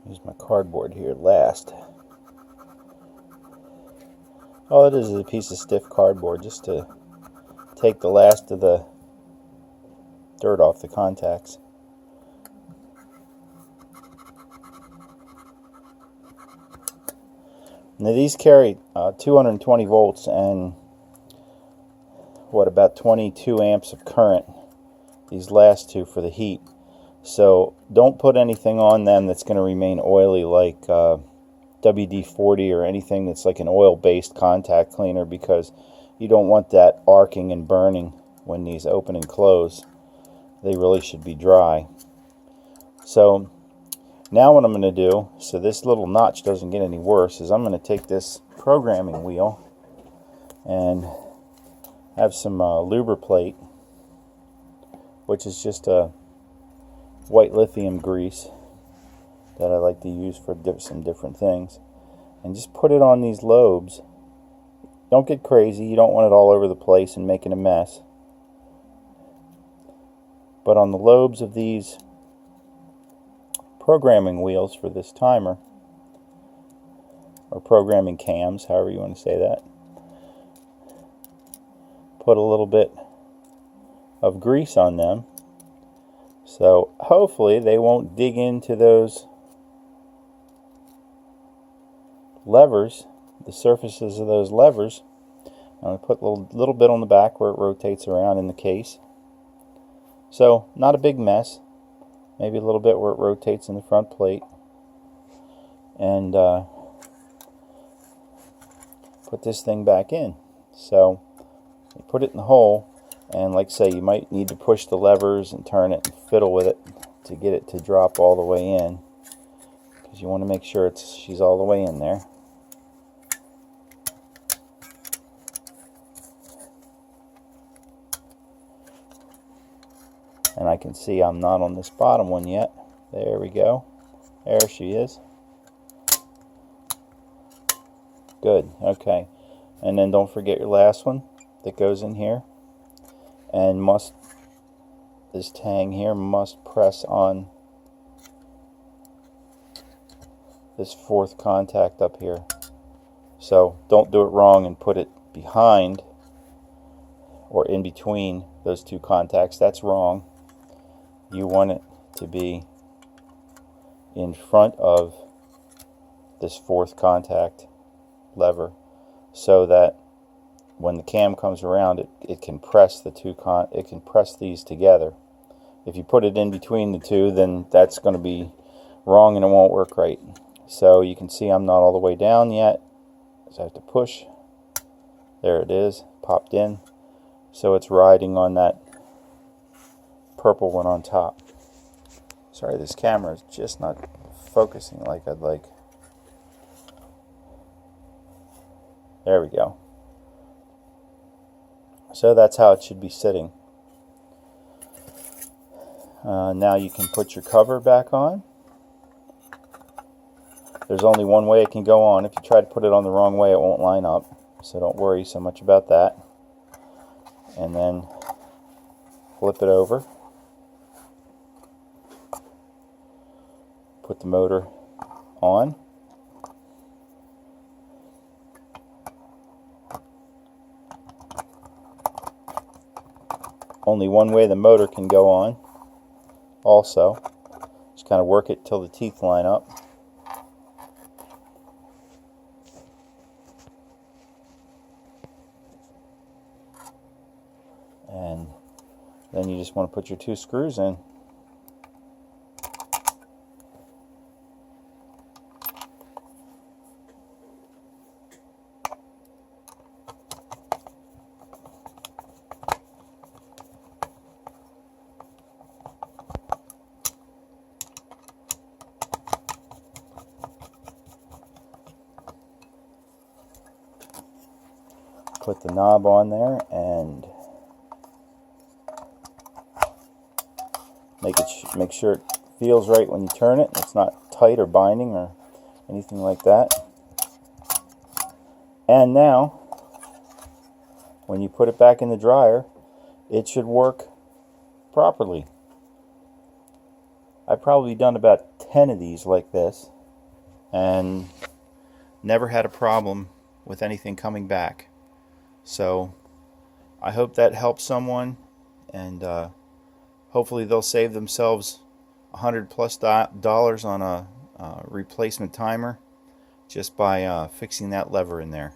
Use my cardboard here last. All it is a piece of stiff cardboard just to take the last of the dirt off the contacts. Now these carry 220 volts and about 22 amps of current, these last two for the heat. So don't put anything on them that's going to remain oily, like WD-40 or anything that's like an oil-based contact cleaner, because you don't want that arcing and burning when these open and close. They really should be dry. So now what I'm going to do, so this little notch doesn't get any worse, is I'm going to take this programming wheel and have some Lubriplate, which is just a white lithium grease that I like to use for some different things, and just put it on these lobes. Don't get crazy, you don't want it all over the place and making a mess, but on the lobes of these programming wheels for this timer, or programming cams, however you want to say that, put a little bit of grease on them, so hopefully they won't dig into those levers, the surfaces of those levers. I'm going to put a little bit on the back where it rotates around in the case. So not a big mess, maybe a little bit where it rotates in the front plate, and put this thing back in. So you put it in the hole, and like I say, you might need to push the levers and turn it and fiddle with it to get it to drop all the way in, because you want to make sure she's all the way in there. And I can see I'm not on this bottom one yet. There we go. There she is. Good. Okay. And then don't forget your last one that goes in here. And this tang here must press on this fourth contact up here. So don't do it wrong and put it behind or in between those two contacts. That's wrong. You want it to be in front of this fourth contact lever, so that when the cam comes around, it can press these together. If you put it in between the two, then that's going to be wrong and it won't work right. So you can see I'm not all the way down yet, so I have to push. There it is, popped in. So it's riding on that purple one on top. Sorry, this camera is just not focusing like I'd like. There we go. So that's how it should be sitting. Now you can put your cover back on. There's only one way it can go on. If you try to put it on the wrong way, it won't line up. So don't worry so much about that. And then flip it over. Put the motor on. Only one way the motor can go on. Also, just kind of work it till the teeth line up. And then you just want to put your two screws in. Put the knob on there and make sure it feels right when you turn it. It's not tight or binding or anything like that. And now, when you put it back in the dryer, it should work properly. I've probably done about 10 of these like this, and never had a problem with anything coming back. So I hope that helps someone, and hopefully they'll save themselves $100+ on a replacement timer just by fixing that lever in there.